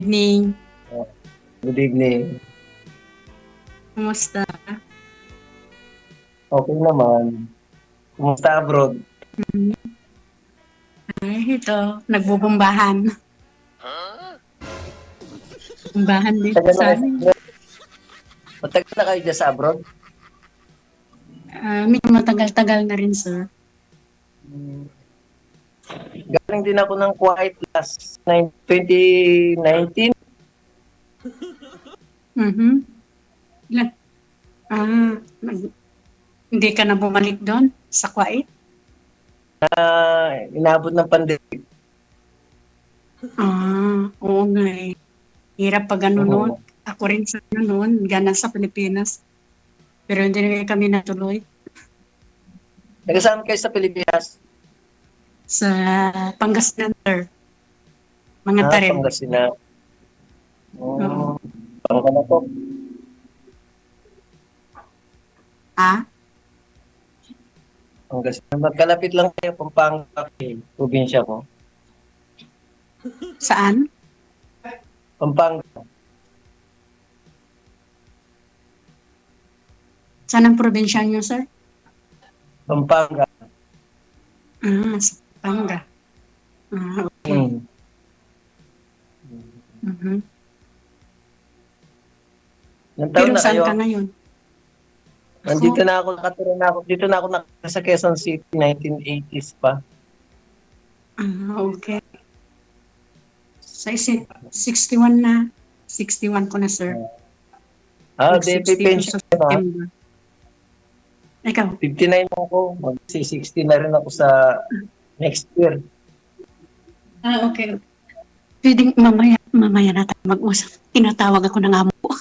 Evening. Oh, good evening. Kumusta? Okay naman. Kumusta abroad? Hmm, ito, nagbubumbahan. Bumbahan dito Matagal na sa kayo sa amin. abroad? Matagal na kayo dyan sa abroad? Medyo matagal-tagal na rin, sir. Hmm. Galing din ako ng Kuwait last 2019. Mhm. Ilan? Ah, nag- hindi ka na bumalik doon sa Kuwait? Inabot ng pandemic. Oo nga eh. Hirap pag ano noon. Oo. Ako rin sa ano noon, ganan sa Pilipinas. Pero hindi na kami natuloy Nagkasama kayo sa Pilipinas? sa Pangasinan, sir. Mga tarim. Pangasinan. Oo. Oh, parang ka na po. Ah, Pangasinan. Magkalapit lang kayo, Pampanga, probinsya ko. saan? Pampanga. Saan ang probinsya niyo, sir? Pampanga. Sa Pampanga. Okay. Hmm. Mhm. Ilang taon Pero na saan kayo? ka ngayon? Nandito na ako, nakatira na ako. Dito na ako sa Quezon City, 1980s pa. Okay. Sa isip, 61 na. 61 ko na, sir. Di, Mag-62 pension sa na. September. Ikaw? 59 na ako. Mag-60 na rin ako sa next year. Okay. Pwedeng mamaya na tayo mag-usap. Tinatawag ako ng amo ko.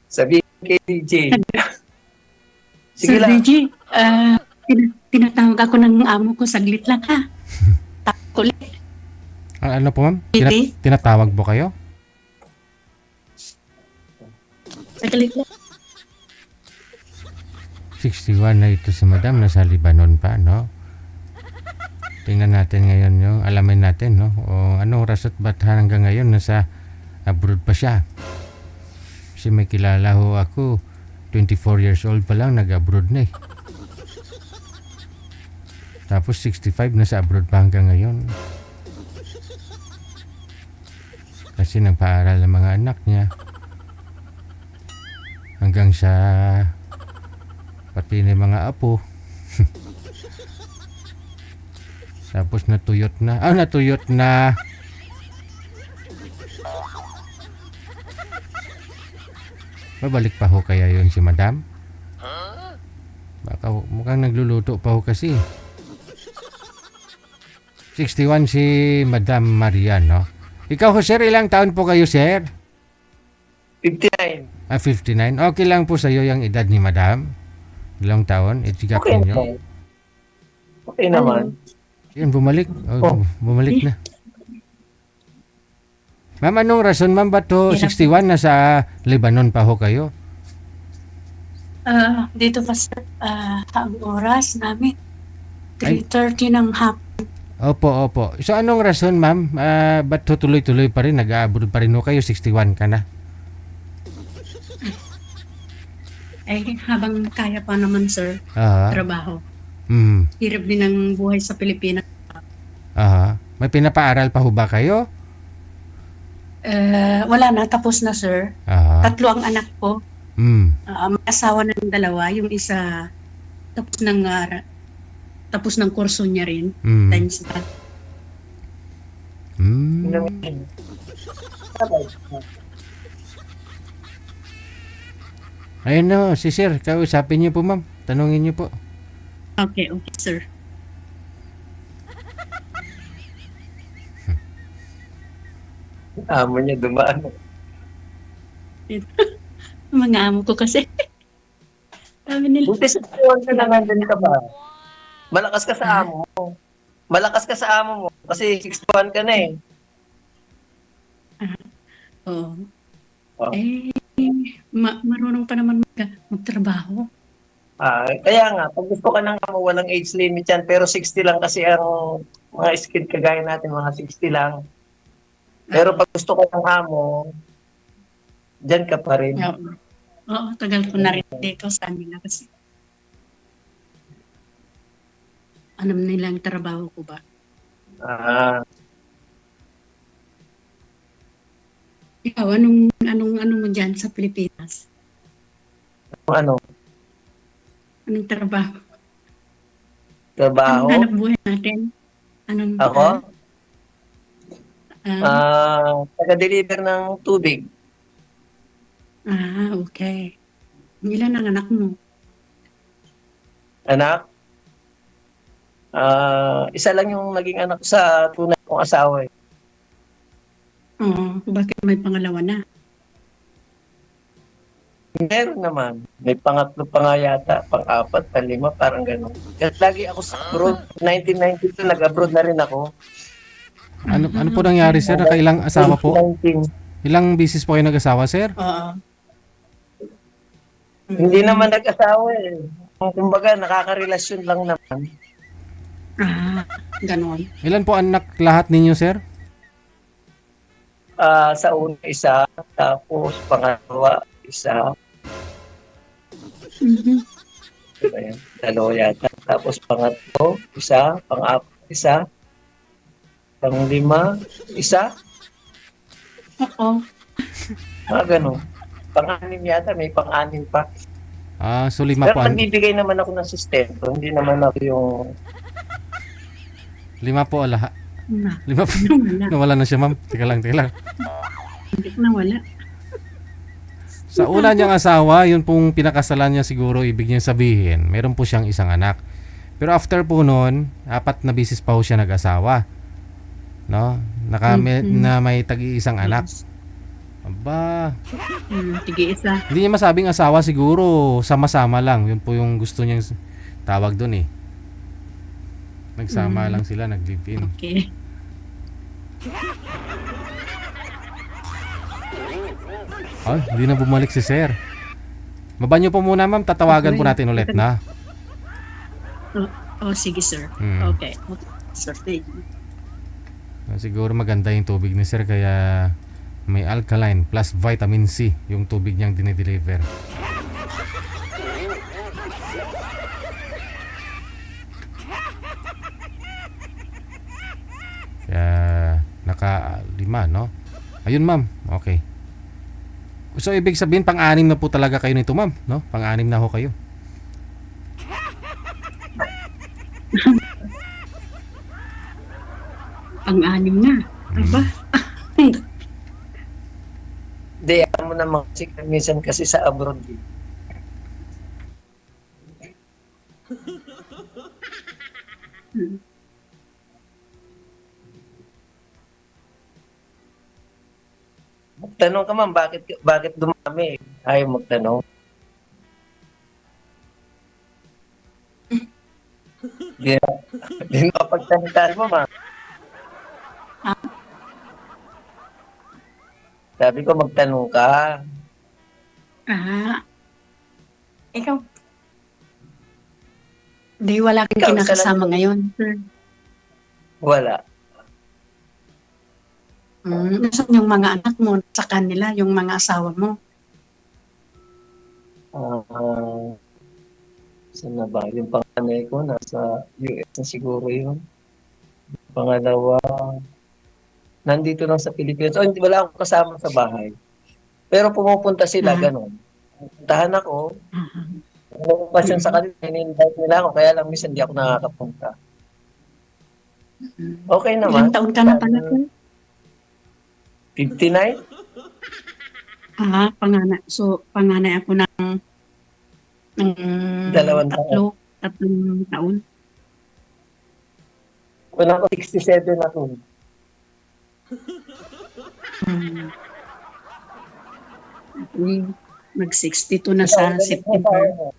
Sabihin kay DJ. Sige Sir lang. DJ, tinatawag ako ng amo ko. Saglit lang, ha? Takot ulit. Ano po ma'am? Hindi. Tinatawag po kayo? Saglit lang. 61 na ito si madam, nasa Lebanon pa, no? Tingnan natin ngayon yung alamin natin, no? O anong rason ba't hanggang ngayon nasa abroad pa siya? Kasi may kilala ho ako, 24 years old pa lang, nag-abroad na eh. Tapos 65 nasa abroad pa hanggang ngayon. Kasi nagpaaral ang mga anak niya. Hanggang sa pati na mga apo. Tapos natuyot na. Natuyot na. Babalik pa ho kaya yun si madam? Baka mukhang nagluluto pa ho kasi. 61 si Madam Maria, no? Ikaw ho, sir, ilang taon po kayo, sir? 59. 59. Okay lang po sa iyo yung edad ni madam? Ilang taon? Itigap Okay ninyo? naman. Okay naman. Yan, bumalik. Bumalik na. Ma'am, anong rason, ma'am? Ba't ho 61 nasa Lebanon pa ho kayo? Dito pa, sir, ang oras namin. 3:30 ng hapon. Opo. So, anong rason, ma'am? Ba't ho tuloy-tuloy pa rin? Nag-abroad pa rin ho kayo? 61 ka na? Habang kaya pa naman, sir, trabaho. Hirap din ang buhay sa Pilipinas. May pinapaaral pa ho ba kayo? Wala na, tapos na, sir. 3 ang anak ko. May asawa na ng 2. Yung isa, tapos ng kurso niya rin. Times that. Ayun no, si sir, kausapin niyo po ma'am. Tanungin niyo po. Okay, sir. Amo niya dumaan. Mga amo ko kasi. Sabi nila. Buti sa tuwan ka na nandun ka ba? Malakas ka sa amo mo. Malakas ka sa amo mo. Kasi 61 ka na eh. Oo. Marunong pa naman magtrabaho. Kaya nga, pag gusto ka ng amo, walang age limit yan. Pero 60 lang kasi ang mga skilled kagaya natin, mga 60 lang. Pero pag gusto ko ng amo, dyan ka pa rin. Oo. Oo, tagal ko na rin dito sa nila kasi alam nila ang trabaho ko ba. Ah, Ikaw, anong mo dyan sa Pilipinas? ano, Anong trabaho? trabaho? Anong hanap buhay natin? Anong, Ako? ah, Taga-deliver ng tubig. okay. Ilan ang anak mo? Anak? Isa lang yung naging anak ko sa tunay kong asawa. Oo, bakit may pangalawa na? Meron naman. May pangatlo pa nga yata, pang-apat, pang-lima, parang gano'n. Kasi lagi ako sa abroad. 1992, nag-abroad na rin ako. Ano po nangyari, sir? Nakailang asawa po? 2019. Ilang bisis po kayo nag-asawa, sir? Oo. Hindi naman nag-asawa eh. Kumbaga, nakakarelasyon lang naman. Ganon. Ilan po anak lahat ninyo, sir? Sa una, isa. Tapos, pangalawa, isa. Mhm. Diba yan? Dalawa yata. Tapos, pangatlo, isa. Pang-apat, isa. Pang-lima, isa. Oo. Mga gano'n. Pang-anim yata, may pang-anim pa. So 5 Pero po. nagbibigay naman ako ng sustento. Hindi naman ako yung... 5 po lahat. 5 po. Nawala. Nawala na siya, ma'am. Teka lang. Hindi ko nawala. Sa una niyang asawa, yun pong pinakasalan niya siguro, ibig niya sabihin, meron po siyang isang anak. Pero after po noon, 4 na bisis pa po siya nag-asawa. No? Na may tagi-isang anak. Aba, Tige-isa. hindi niya masabing asawa siguro, sama-sama lang. Yun po yung gusto niyang tawag doon eh. Nagsama lang sila, nag-live-in. Okay. Ay, hindi na bumalik si sir. Mabanyo po muna, ma'am. Tatawagan po natin ulit na. Sige, sir. Hmm. Okay. Sir, thank you. Siguro maganda yung tubig ni sir, kaya may alkaline plus vitamin C yung tubig niyang dinideliver. Kaya naka-5, no? Ayun, ma'am. Okay. So ibig sabihin pang-anim na po talaga kayo nito, ma'am, no? Pang-anim na ho kayo. Pang-anim na. Aba. Hindi, alam mo naman kasi minsan kasi sa abroad. Eh. Magtanong ka man, bakit dumami? Ayaw magtanong. Di na pagtanitan mo, ma. Sabi ko, magtanong ka. Ikaw. Di wala kang Ikaw, kinakasama isa lang- ngayon, sir. Wala. Nasaan yung mga anak mo sa kanila, yung mga asawa mo? Saan na ba? Yung panganay ko, nasa US na siguro yun. Pangalawa, nandito lang sa Pilipinas. Hindi, wala akong kasama sa bahay. Pero pumupunta sila, ganun. Puntahan ako, pasyon sa kanila, in-invite nila ako, kaya lang minsan di ako nakakapunta. Okay naman. Ilang taon ka na pala, sir? 59? Panganay. So, panganay ako ng 2 taon. tatlong taon. Kung ako 67 na to. Mag-62 na sa September.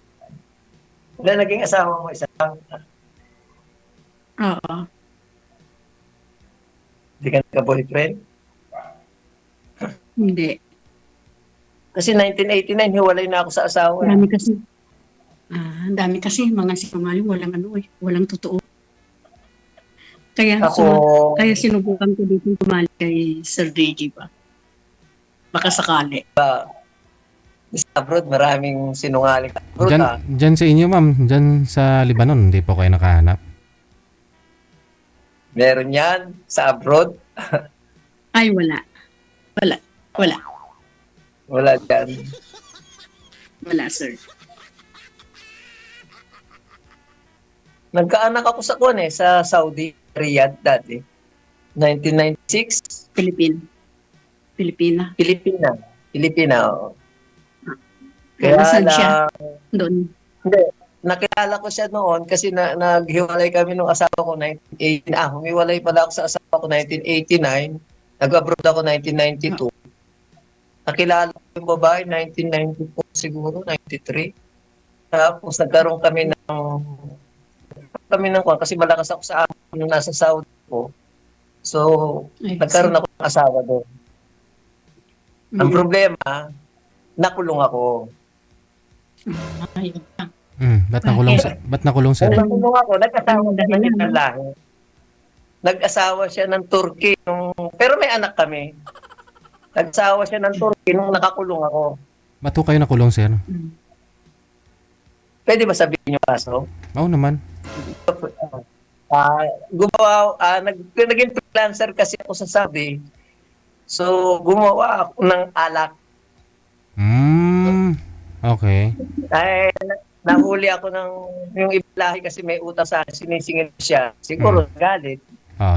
Wala naging asawa mo isa lang. Oo. Hindi ka nagka-boyfriend? Hindi. Kasi 1989, hiwalay na ako sa asawa. Dami kasi. Dami kasi mga sinungaling, walang walang totoo. Kaya, Ako, kaya sinubukan ko dito tumali kay Sir Reggie ba? Baka sakali. sa abroad, maraming sinungaling. Abroad, Dyan sa inyo, ma'am, dyan sa Lebanon, hindi po kayo nakahanap. meron yan sa abroad. Ay, wala. Wala. Wala. Wala dyan. Wala, sir. Nagkaanak ako sa sa Saudi, Riyadh dati. 1996, Pilipina. Pilipina, oo. Kaya nasaan siya? lang, Doon. hindi, nakilala ko siya noon kasi naghiwalay kami nung asawa ko 1989. Humiwalay pala ako sa asawa ko 1989. Nag-abroad ako 1992. Nakilala ko yung babae 1994 siguro, 93. Tapos nagkaroon kami ng kasi malakas ako sa amin nung nasa Saudi ko. So, Ay, nagkaroon ako ng asawa doon. Ang Mm. problema, nakulong ako. Ayun lang. Ba't nakulong, sir? Nakulong ako, nag-asawa Ang siya ng dahilan, ibang lahi. Nag-asawa siya ng Turkey, pero may anak kami. Nag-asawa siya ng Turkey nung nakakulong ako. Ba't ho kayo nakulong, sir? Mm. Pwede ba sabihin yung kaso? Oo naman. Naging freelancer kasi ako sa Saudi. So, gumawa ako ng alak. Okay. Ay, nahuli ako yung iblahi kasi may utang sa akin, sinisingil siya. Siguro galit.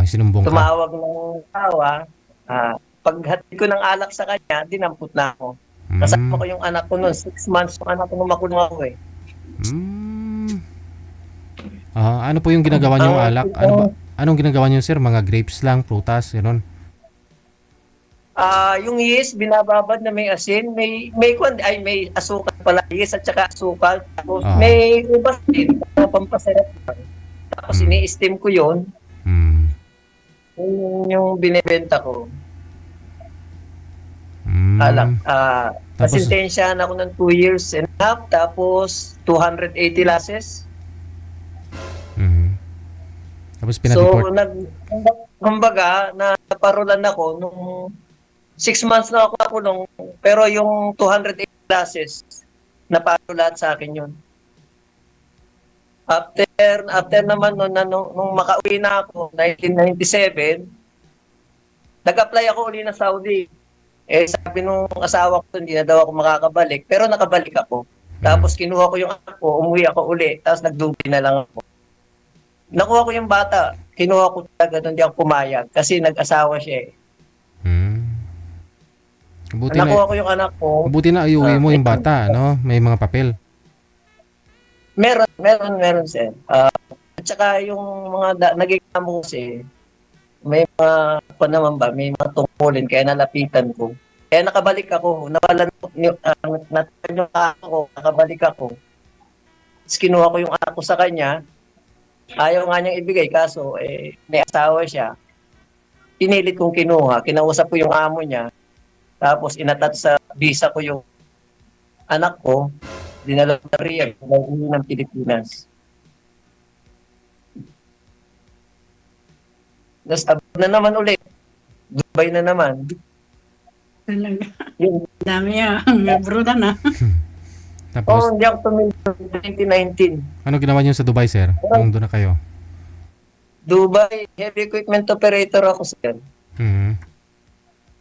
Sinumbong ka. Tumawag ng tawa. Paghatid ko ng alak sa kanya, dinampot na ako. Kasama ko yung anak ko noon. 6 months yung anak ko nung makulong ako eh. Ano po yung ginagawa niyong alak? Anong ginagawa niyo, sir? Mga grapes lang, prutas, gano'n? Yung yeast, binababad na may asin, may asukal pala, yeast at saka asukal. Tapos may ubas din, pampasarap. Tapos ini-steam ko yun. Yung binibenta ko. Alak. Nasintensyahan ako ng 2 years and a half, tapos 280 lasses. Tapos So, pinadeport. kumbaga, naparulan ako nung 6 months na ako nakulong, pero yung 280 classes, napalo lahat sa akin yun. After naman nung makauwi na ako, 1997, nag-apply ako uli na Saudi. Sabi nung asawa ko, hindi na daw ako makakabalik, pero nakabalik ako. Tapos kinuha ko yung anak ko, umuwi ako uli, tapos nag-Dubai na lang ako. Nakuha ko yung bata, kinuha ko talaga, hindi ako pumayag, kasi nag-asawa siya eh. Nakuha ko yung anak ko. Buti na iuwi mo yung bata, no? May mga papel. Meron sir. At saka yung mga naging amo kasi, may mga may mga tungkulin, kaya nalapitan ko. Kaya nakabalik ako, nawalan yung ako, nakabalik ako. Tapos kinuha ko yung anak ko sa kanya, ayaw nga niyang ibigay, kaso may asawa siya. Pinilit kong kinuha, kinausap ko yung amo niya, tapos inatat sa visa ko yung anak ko, dinala sa Riyadh, uwi ng Pilipinas. Tapos abroad na naman ulit. Dubai na naman. Talaga. Yung, Dami ang broda na. Tapos, hindi ako tumingin 2019. ano ginawa niyo sa Dubai, sir? Nung doon na kayo? Dubai, heavy equipment operator ako sir.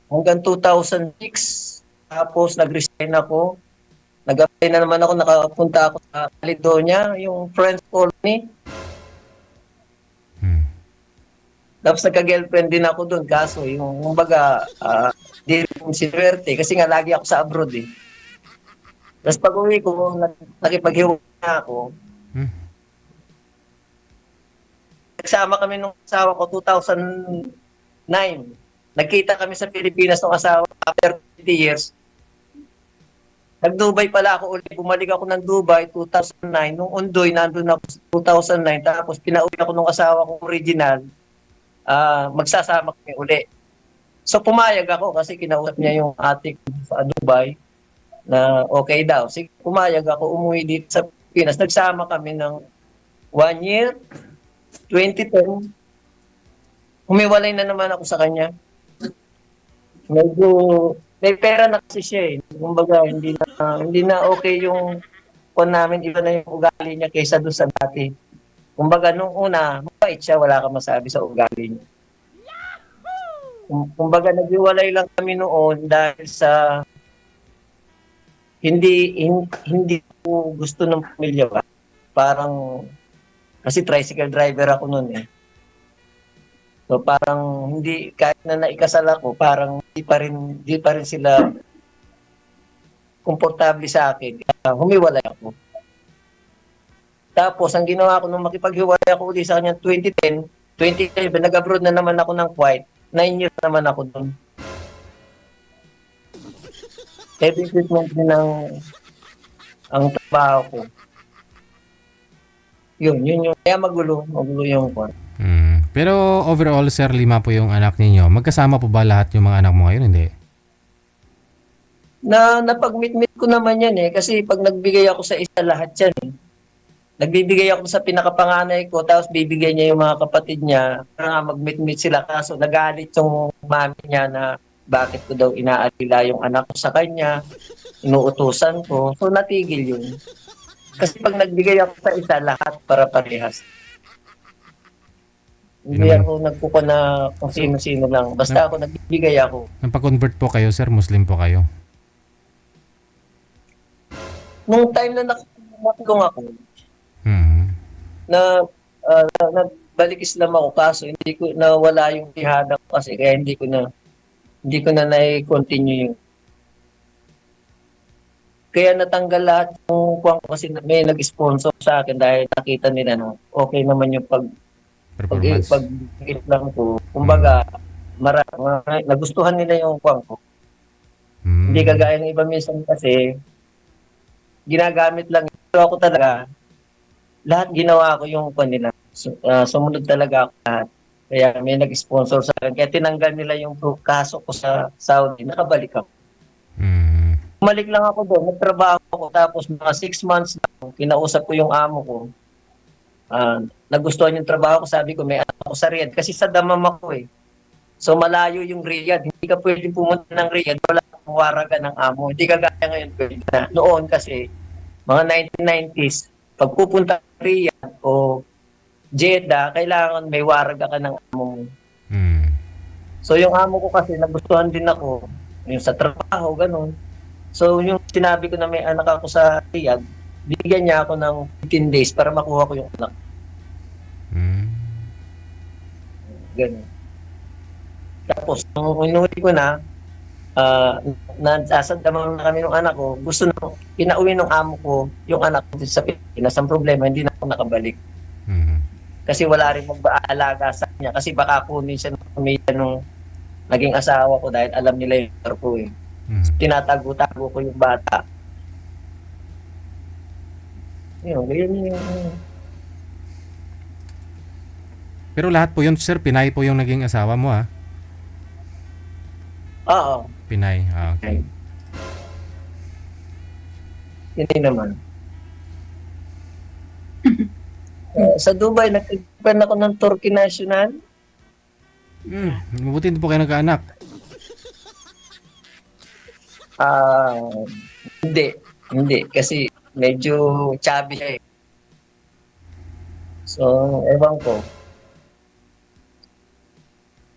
Hanggang 2006. Tapos nag-resign ako. Nag-apply na naman ako, nakapunta ako sa Caledonia, yung French colony. Tapos nagka-girlfriend din ako doon, kaso yung kumbaga, di rin sinuwerte kasi nga lagi ako sa abroad eh. Tapos pag uwi ko, nakipaghiwalay na ako. Nagsama kami nung asawa ko 2009. Nagkita kami sa Pilipinas ng asawa after 20 years. Nag-Dubai pala ako ulit. Bumalik ako ng Dubai 2009. Nung Undoy, nandun ako 2009. Tapos pinauwi ako nung asawa ko original. Magsasama kami uli. So pumayag ako kasi kinausap niya yung ate ko sa Dubai na okay daw. Sige, pumayag ako, umuwi dito sa Pilipinas. Nagsama kami ng 1 year, 2010 Humiwalay na naman ako sa kanya. Medyo may pera na kasi siya eh. Kumbaga, hindi na okay yung namin, iba na yung ugali niya kaysa doon sa dati. Kumbaga, nung una, mabait siya, wala kang masabi sa ugali niya. Kumbaga, naghiwalay lang kami noon dahil sa hindi ko gusto ng pamilya ba. Parang, kasi tricycle driver ako noon eh. So parang hindi, kahit na naikasal ako, parang di pa rin sila komportable sa akin. Kaya humiwalay ako. Tapos ang ginawa ko nung makipaghiwalay ako ulit sa kanya 2010, 2011, nag-abroad na naman ako ng Kuwait. 9 years naman ako doon. Every treatment din ang trabaho ko. Yun yung, kaya magulo yung kwan. Pero overall, sir, 5 po yung anak ninyo. Magkasama po ba lahat yung mga anak mo ngayon? Hindi. Napag-meet ko naman yan eh, kasi pag nagbigay ako sa isa, lahat yan eh. Nagbibigay ako sa pinakapanganay ko, tapos bibigay niya yung mga kapatid niya, para nga mag-meet sila. Kaso nagalit yung mami niya na bakit ko daw inaalila yung anak ko sa kanya, inuutusan ko. So natigil yun. Kasi pag nagbigay ako sa isa, lahat para parehas. Hindi ako nagkuko na kung sino-sino lang. Basta ako nagbibigay ako. Nang pag-convert po kayo, sir, Muslim po kayo? Nung time na nakulong ako, na nagbalik Islam ako, kaso hindi ko nawala yung tihada ko kasi kaya hindi ko na na-continue yung. Kaya natanggal lahat yung kuwang ko kasi may nag-sponsor sa akin dahil nakita nila na okay naman yung Performance. pag-Islam ko. Kumbaga, nagustuhan nila yung kuwang ko. Hindi kagaya ng iba minsan kasi ginagamit lang. Pero ako talaga, lahat ginawa ko yung kanila. Sumunod talaga ako lahat. Kaya may nag-sponsor sa akin. Kaya tinanggal nila yung kaso ko sa Saudi. Nakabalik ako. Bumalik lang ako doon. Nagtrabaho ako. Tapos mga 6 months lang, kinausap ko yung amo ko. Nagustuhan yung trabaho ko. Sabi ko, may anak ako sa Riyadh. Kasi sa Damam ako eh. So malayo yung Riyadh. Hindi ka pwede pumunta ng Riyadh. Wala kang waraga ng amo. Hindi ka gaya ngayon pwede na. Noon kasi, mga 1990s, pag pupunta ng Riyadh o Jeddah, kailangan may waraga ka ng amo mo. So yung amo ko kasi nagustuhan din ako. Yung sa trabaho, ganun. So yung sinabi ko na may anak ako sa Riyadh, bigyan niya ako ng 15 days para makuha ko yung anak. Ganun. Tapos, nung inuwi ko na, nasasandaman na kami ng anak ko, gusto na, pinauwi ng amo ko yung anak ko sa Pilipinas. Ang problema, hindi na ako nakabalik. Kasi wala rin mag-aalaga sa kanya. Kasi baka kunin siya ng pamilya nung naging asawa ko dahil alam nila yung lugar ko eh. Tinatago-tago ko yung bata. Yun. Pero lahat po yun, sir, Pinay po yung naging asawa mo, ha? Oo. Pinay, okay. Hindi naman. Sa Dubai, nag-open ako ng Turkey National. Mabuti hindi po kayo nagkaanak. Hindi. Kasi medyo chubby siya eh. So, ewan ko.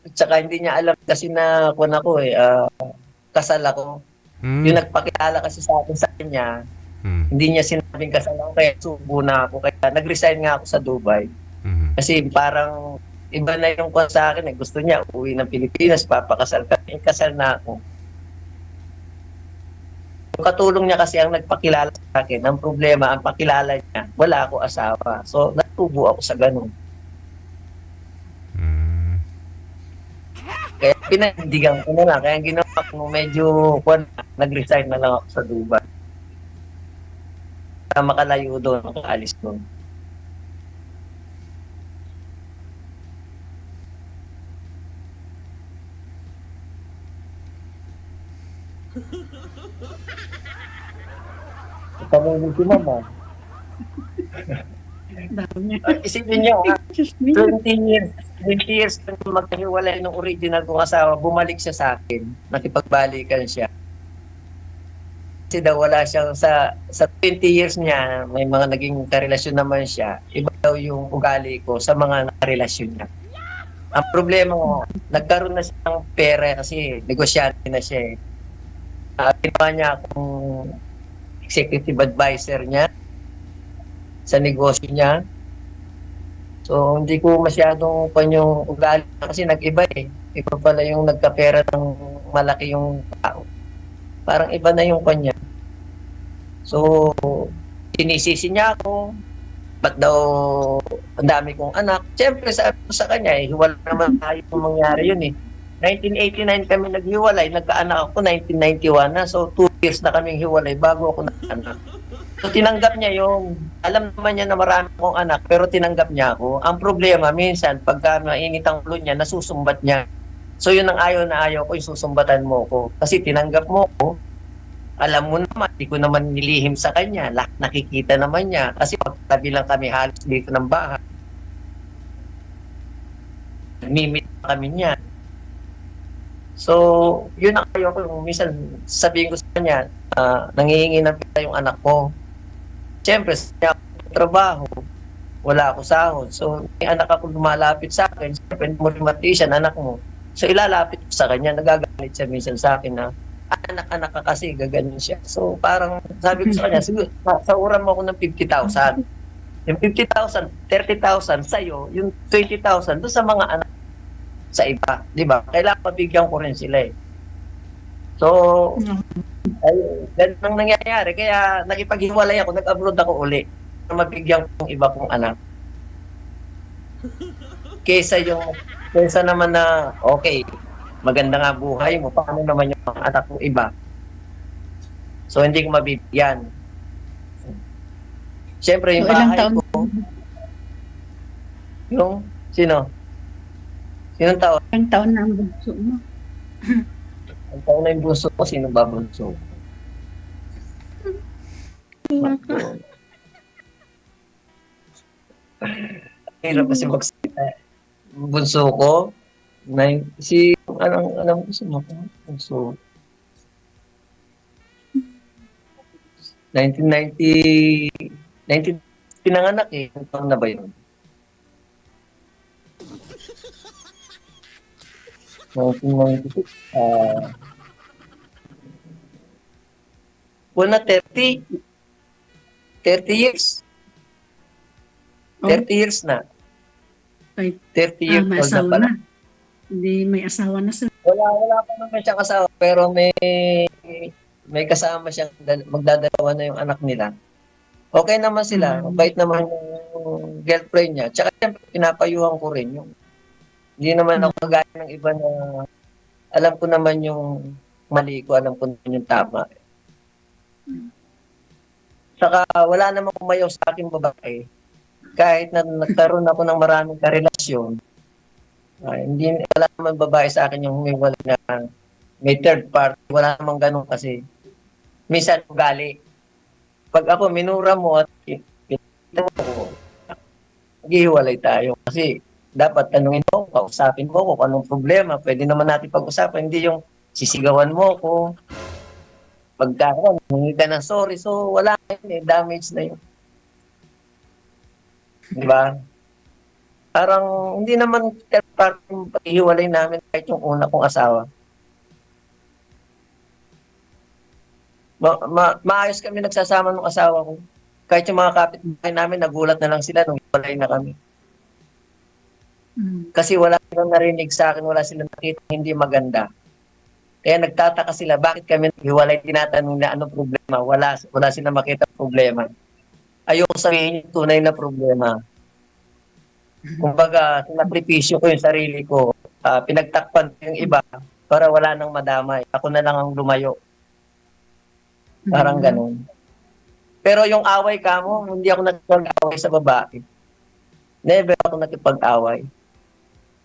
At saka hindi niya alam kasi na kasal ako. Yung nagpakilala kasi sa akin sa kanya, hindi niya sinabing kasal ako, kaya subo na ako. Kaya nag-resign nga ako sa Dubai. Kasi parang iba na yung kwan sa akin. Gusto niya uwi ng Pilipinas, papakasal ka. Kasal na ako. Yung katulong niya kasi ang nagpakilala sa akin. Ang problema, ang pakilala niya, wala ako asawa. So, natubo ako sa ganun. Kaya pinanindigan ko na lang. Kaya ginawa ko medyo nag-resign na lang ako sa Dubai. Para makalayo doon, makaalis doon. Pamulog si mama. Dami. Isipin niyo, Diyos me. 20 years na magkahiwalay ng original kong asawa, bumalik siya sa akin, nakipagbalikan siya. Kasi daw wala siyang sa 20 years niya, may mga naging karelasyon naman siya, iba daw yung ugali ko sa mga karelasyon niya. Ang problema nga, nagkaroon na siya ng pera kasi negosyante na siya eh. Ginawa niya akong executive advisor niya sa negosyo niya. So, hindi ko masyadong yung ugali kasi nag-iba eh. Iba pala yung nagkapera ng malaki yung tao. Parang iba na yung kanya. So, sinisisi niya ako. Ba't daw ang dami kong anak? Siyempre, sabi ko sa kanya, eh, hiwalay naman tayo kung mangyari yun eh. 1989 kami naghiwalay, nagkaanak ako 1991 na. So, 2 years na kaming hiwalay bago ako nagkaanak. So, tinanggap niya yung, alam naman niya na marami akong anak, pero tinanggap niya ako. Ang problema, minsan, pagka mainit ang ulo niya, nasusumbat niya. So, yun ang ayaw na ayaw ko, yung susumbatan mo ko. Kasi tinanggap mo ko, alam mo naman, di ko naman nilihim sa kanya. Nakikita naman niya. Kasi pagtabi lang kami halos dito ng bahay. Mimit kami niya. So, yun ang ayaw ko. Minsan, sabihin ko sa kanya, nangihingi ng pera yung anak ko. Siyempre, sa trabaho, wala ako sahod. So, may anak ako lumalapit sa akin. Siyempre, mo mathematician, anak mo. So, ilalapit ko sa kanya. Nagagalit siya minsan sa akin na, anak-anak ka kasi, gaganon siya. So, parang sabi ko sa kanya, siguro, sauran mo ako ng 50,000. Yung 50,000, 30,000 sa'yo, yung 20,000 doon sa mga anak sa iba. Di ba? Kailangan pabigyan ko rin sila eh. So, ay, ganun ang nangyayari. Kaya nakipaghiwalay ako, nag-abroad ako uli. Mabigyan ko yung iba kong anak. Kaysa naman na, okay, maganda nga buhay mo, paano naman yung mga anak kong iba? So, hindi ko mabibigyan. Siyempre, yung So, ilang bahay taon? ko, yung, sino? Sinong taon? Ilang taon na ang bunso mo? Ang taon na yung bunso ko, sino ba bunso? Hirap kasi magsalita. Bunso ko, anong gusto mo? Bunso. 1990, 19, pinanganak eh. Ang taon na ba yun? 1996. Wala 30 years. 30 years na. Ay, 30 years may old na asawa pala. na. Hindi, may asawa na sir. Wala pa naman siyang asawa, pero may kasama siyang magdadalawa na yung anak nila. Okay naman sila. Bait naman yung girlfriend niya. Tsaka siyempre, pinapayuhan ko rin yung hindi naman ako kagaya ng iba na alam ko naman yung mali ko, alam ko naman yung tama. Saka wala namang kumayaw sa aking babae. Kahit na nagkaroon ako ng maraming karelasyon, wala naman babae sa akin yung humiwalay na may third party. Wala namang ganun kasi minsan ugali. Pag ako minura mo at pinita mo, maghihiwalay tayo. Kasi dapat tanungin mo, kausapin mo kung anong problema. Pwede naman natin pag-usapan. Hindi yung sisigawan mo ko. Pagkakaroon, hindi ka ng sorry. So, wala yun eh. Damage na yun. Diba? Parang hindi naman parang paghihiwalay namin kahit yung una kong asawa. Maayos kami nagsasama ng asawa ko. Kahit yung mga kapitbahay namin, nagulat na lang sila nung hiwalay na kami. Kasi wala silang narinig sa akin, wala silang nakita hindi maganda. Kaya nagtataka sila, bakit kami naghiwalay, tinatanong na anong problema. Wala silang makita problema. Ayoko sabihin yung tunay na problema. Kumbaga, sinakripisyo ko yung sarili ko. Pinagtakpan ko yung iba para wala nang madamay. Ako na lang ang lumayo. Parang ganun. Pero yung away kamo, hindi ako nakipag-away sa babae. Never ako nakipag-away.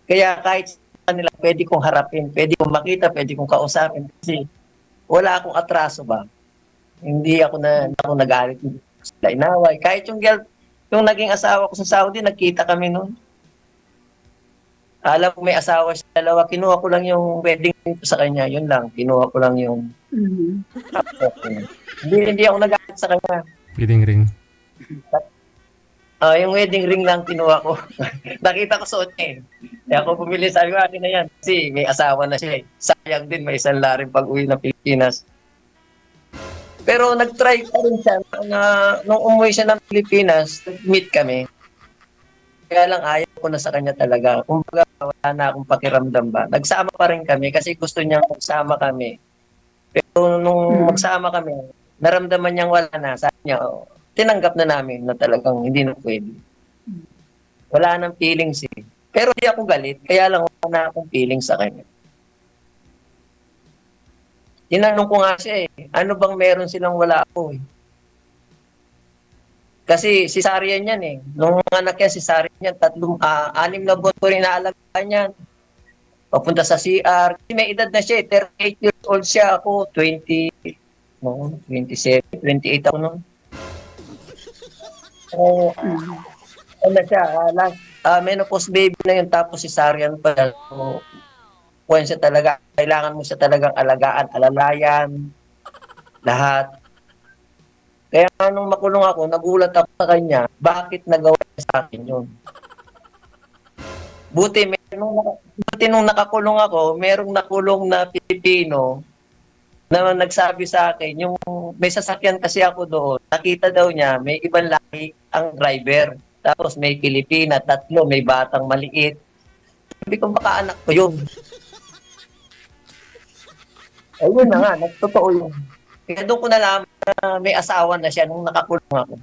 Kaya kahit sa kanila, pwede kong harapin, pwede kong makita, pwede kong kausapin. Kasi wala akong atraso ba. Hindi ako nagalit sila inaway. Kahit yung Yung naging asawa ko sa Saudi, nagkita kami noon. Alam ko may asawa siya, dalawa. Kinuha ko lang yung wedding ring ko sa kanya. Yun lang. Kinuha ko lang yung... Hindi ako nag-alit sa kanya. Wedding ring. Yung wedding ring lang kinuha ko. Nakita ko suot niya eh. Kaya ako pumili, sabi ko, akin na yan. Kasi may asawa na siya eh. Sayang din, may isang laring pag-uwi ng Pilipinas. Pero nag-try pa rin siya na nung umuwi siya ng Pilipinas, meet kami. Kaya lang ayaw ko na sa kanya talaga. Kumbaga, wala na akong pakiramdam ba. Nagsama pa rin kami kasi gusto niya magsama kami. Pero nung magsama kami, naramdaman niyang wala na. Sabi niya, tinanggap na namin na talagang hindi na pwede. Wala nang feelings eh. Pero di ako galit, kaya lang wala na akong feelings sa kanya. Tinanong ko nga siya eh, ano bang meron silang wala ako eh. Kasi cesarean yan eh. Nung anak yan, cesarean yan, 6 na buwan ko rin naalagaan yan. Papunta sa CR. Kasi may edad na siya eh, 38 years old siya. Ako, 27, 28 ako noon. Ano siya, menopause baby na yun, tapos cesarean pa. So, kung siya talaga, kailangan mo siya talagang alagaan, alalayan, lahat. Kaya nung makulong ako, nagulat ako sa kanya, bakit nagawa niya sa akin yun? Buti nung nakakulong ako, merong nakulong na Pilipino na nagsabi sa akin, yung may sasakyan kasi ako doon, nakita daw niya, may ibang lahi ang driver. Tapos may Pilipina, 3, may batang maliit. Sabi ko, baka anak ko yun. Ayun na nga, nagtotoo yun. Kaya doon ko nalaman na may asawa na siya nung nakakulong ako.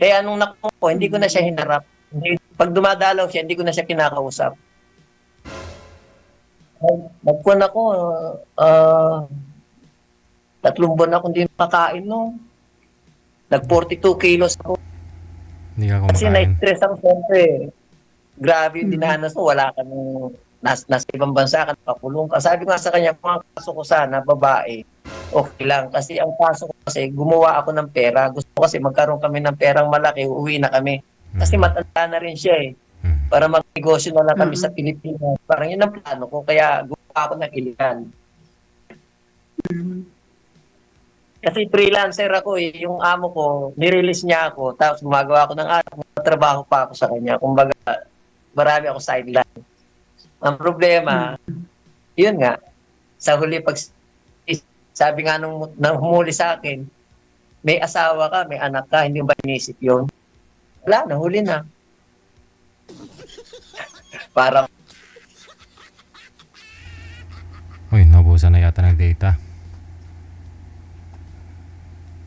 Kaya nung nakulong ko, hindi ko na siya hinarap. Pag dumadalaw siya, hindi ko na siya kinakausap. Nagkuhan ako, 3 buwan ako hindi nakakain, no? Nag-42 kilos ako. Hindi ka Kasi kumakain. na-stress ako siyempre. Grabe yung dinanas mo, wala ka nung nasa ibang bansa ka, nakakulong ka. Sabi nga sa kanya, kung ang kaso ko sana, babae, okay lang. Kasi ang kaso ko kasi, gumawa ako ng pera. Gusto ko kasi magkaroon kami ng perang malaki, uuwi na kami. Kasi matanda na rin siya eh. Para mag-negosyo na lang kami sa Pilipinas. Parang yun ang plano ko, kaya gumawa ako ng iligan. Kasi freelancer ako eh. Yung amo ko, nirelease niya ako. Tapos gumagawa ako ng trabaho pa ako sa kanya. Kumbaga, marami ako sideline. Ang problema, yun nga, sa huli pag sabi nga nung humuli sa akin, may asawa ka, may anak ka, hindi ba inisip yun? Wala na, huli na. Parang, Uy, naubusan na yata ng data.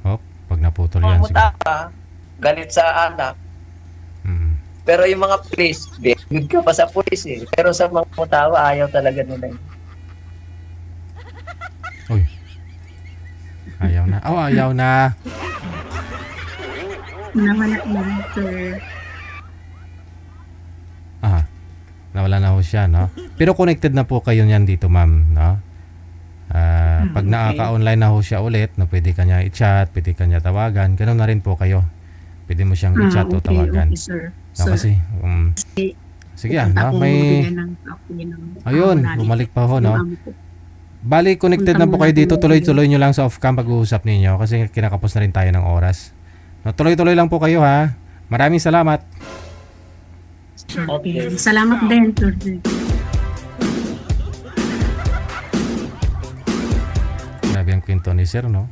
Hop, pag naputol yan. mamuta ka, galit sa anak. Pero yung mga police, good ka pa sa police eh. Pero sa mga mutawa, ayaw talaga nila. Uy. Ayaw na. Oh, ayaw na. Nawala na, sir. Nawala na ho siya, no? Pero connected na po kayo niyan dito, ma'am, no? Pag nakaka-online na ho siya ulit, no, pwede kanya i-chat, pwede kanya tawagan. Ganun na rin po kayo. Pwede mo siyang i-chat o tawagan. Okay, sir. No, kasi, sige no? May... Ayun, bumalik pa ho, no? Bali, connected na po kayo dito. Tuloy-tuloy nyo lang sa off-cam pag-uusap ninyo kasi kinakapos na rin tayo ng oras. No, tuloy-tuloy lang po kayo, ha? Maraming salamat. Okay. Salamat din, sir. Grabe ang kwento ni Sir, no?